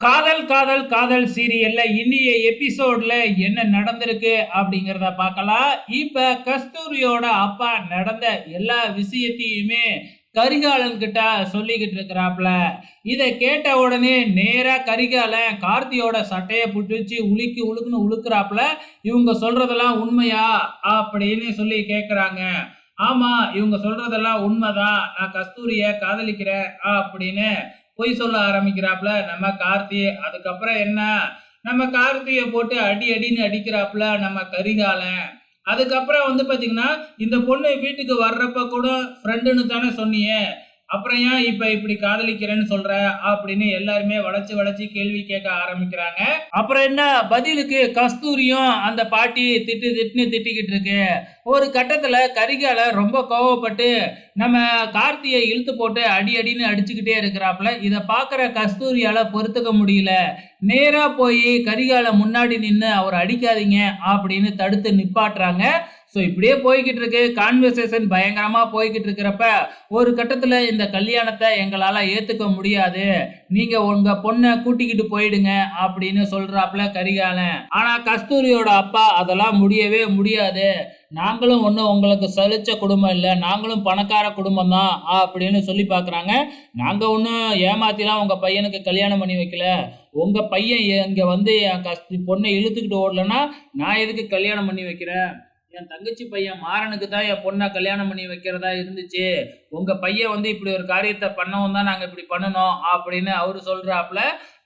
காதல் காதல் காதல் சீரியல்ல இன்னிய எபிசோட்ல என்ன நடந்திருக்கு அப்படிங்கிறத பார்க்கலாம். இப்ப கஸ்தூரியோட அப்பா நடந்த எல்லா விஷயத்தையுமே கரிகாலன் கிட்ட சொல்லிக்கிட்டு இருக்கிறாப்ல. இத கேட்ட உடனே நேரா கரிகாலன் கார்த்தியோட சட்டைய புடிச்சு உலுக்கி உலுக்குன்னு உலுக்குறாப்ல. இவங்க சொல்றதெல்லாம் உண்மையா அப்படின்னு சொல்லி கேக்குறாங்க. ஆமா, இவங்க சொல்றதெல்லாம் உண்மைதான், நான் கஸ்தூரிய காதலிக்கிறேன் அப்படின்னு பொய் சொல்ல ஆரம்பிக்கிறாப்ல நம்ம கார்த்தி. அதுக்கப்புறம் என்ன, நம்ம கார்த்தியை போட்டு அடி அடின்னு அடிக்கிறாப்ல நம்ம கரிகாலன். அதுக்கப்புறம் வந்து பாத்தீங்கன்னா, இந்த பொண்ணு வீட்டுக்கு வர்றப்ப கூட ஃப்ரெண்டுன்னு தானே சொன்னீங்க, அப்புறம் ஏன் இப்ப இப்படி காதலிக்கிறேன்னு சொல்ற அப்படின்னு எல்லாருமே வளைச்சு வளைச்சு கேள்வி கேட்க ஆரம்பிக்கிறாங்க. அப்புறம் என்ன பதிலுக்கு கஸ்தூரியும் அந்த பாட்டி திட்டு திட்டுன்னு திட்டிக்கிட்டு இருக்கு. ஒரு கட்டத்துல கரிகால ரொம்ப கோவப்பட்டு நம்ம கார்த்தியை இழுத்து போட்டு அடி அடின்னு அடிச்சுக்கிட்டே இருக்கிறாப்ல. இதை பார்க்குற கஸ்தூரியால பொறுத்துக்க முடியல. நேரா போய் கரிகால முன்னாடி நின்று அவர் அடிக்காதீங்க அப்படின்னு தடுத்து நிப்பாட்டுறாங்க. ஸோ இப்படியே போய்கிட்டு இருக்கு. கான்வர்சேஷன் பயங்கரமா போய்கிட்டு இருக்கிறப்ப ஒரு கட்டத்துல இந்த கல்யாணத்தை எங்களால ஏத்துக்க முடியாது, நீங்க உங்க பொண்ணை கூட்டிக்கிட்டு போயிடுங்க அப்படின்னு சொல்றாப்ல கரிகாலன். ஆனா கஸ்தூரியோட அப்பா அதெல்லாம் முடியவே முடியாது, நாங்களும் ஒன்றும் உங்களுக்கு சலிச்ச குடும்பம் இல்லை, நாங்களும் பணக்கார குடும்பம் தான் அப்படின்னு சொல்லி பார்க்குறாங்க. நாங்கள் ஒன்றும் ஏமாத்திலாம் உங்கள் பையனுக்கு கல்யாணம் பண்ணி வைக்கல, உங்கள் பையன் இங்கே வந்து என் பொண்ணை இழுத்துக்கிட்டு ஓடலன்னா நான் எதுக்கு கல்யாணம் பண்ணி வைக்கிறேன், என் தங்கச்சி பையன் மாறனுக்கு தான் என் பொண்ணை கல்யாணம் பண்ணி வைக்கிறதா இருந்துச்சு, உங்க பையன் வந்து இப்படி ஒரு காரியத்தை பண்ணவும் தான் நாங்க இப்படி பண்ணணும் அப்படின்னு அவரு சொல்றாப்ல.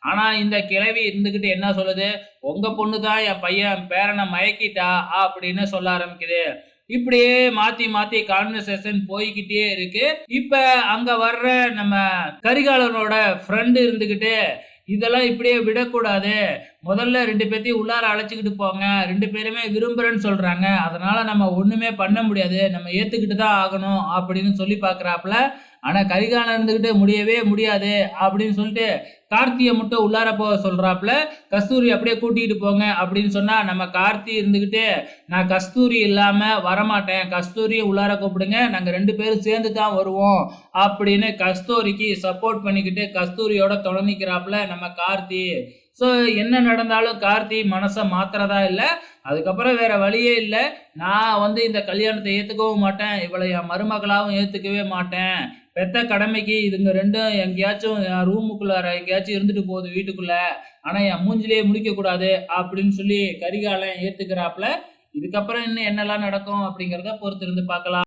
ஆனா இந்த கிழவி இருந்துகிட்டு என்ன சொல்லுது, உங்க பொண்ணு தான் என் பையன் பேரனை மயக்கிட்டா அப்படின்னு சொல்ல ஆரம்பிக்குது. இப்படியே மாத்தி மாத்தி கான்வர்சேஷன் போய்கிட்டே இருக்கு. இப்ப அங்க வர்ற நம்ம கரிகாலனோட ஃப்ரெண்டு இருந்துகிட்டு, இதெல்லாம் இப்படியே விடக்கூடாது, முதல்ல 2 பேத்தையும் உள்ளார அழைச்சிக்கிட்டு போங்க, 2 பேருமே விரும்புறேன்னு சொல்றாங்க, அதனால நம்ம ஒண்ணுமே பண்ண முடியாது, நம்ம ஏத்துக்கிட்டு தான் ஆகணும் அப்படின்னு சொல்லி பார்க்குறாப்ல. ஆனா கரிகாலன் இருந்துகிட்டு முடியவே முடியாது அப்படின்னு சொல்லிட்டு கார்த்தியை மட்டும் உள்ளார போக சொல்றாப்ல. கஸ்தூரி அப்படியே கூட்டிகிட்டு போங்க அப்படின்னு சொன்னா நம்ம கார்த்தி இருந்துகிட்டு, நான் கஸ்தூரி இல்லாம வரமாட்டேன், கஸ்தூரியை உள்ளார கூப்பிடுங்க, நாங்க 2 பேரும் சேர்ந்து தான் வருவோம் அப்படின்னு கஸ்தூரிக்கு சப்போர்ட் பண்ணிக்கிட்டு கஸ்தூரியோட தொடர்நிக்கிறாப்ல நம்ம கார்த்தி. ஸோ என்ன நடந்தாலும் கார்த்தி மனசை மாத்துறதா இல்லை. அதுக்கப்புறம் வேற வழியே இல்லை, நான் வந்து இந்த கல்யாணத்தை ஏற்றுக்கவும் மாட்டேன், இவளை என் மருமகளாகவும் ஏற்றுக்கவே மாட்டேன், பெத்த கடமைக்கு இதுங்க ரெண்டும் எங்கேயாச்சும் என் ரூமுக்குள்ளார எங்கேயாச்சும் இருந்துட்டு போகுது வீட்டுக்குள்ள, ஆனால் என் மூஞ்சிலேயே முடிக்கக்கூடாது அப்படின்னு சொல்லி கரிகாலன் ஏற்றுக்கிறாப்புல. இதுக்கப்புறம் இன்னும் என்னெல்லாம் நடக்கும் அப்படிங்கிறத பொறுத்திருந்து பார்க்கலாம்.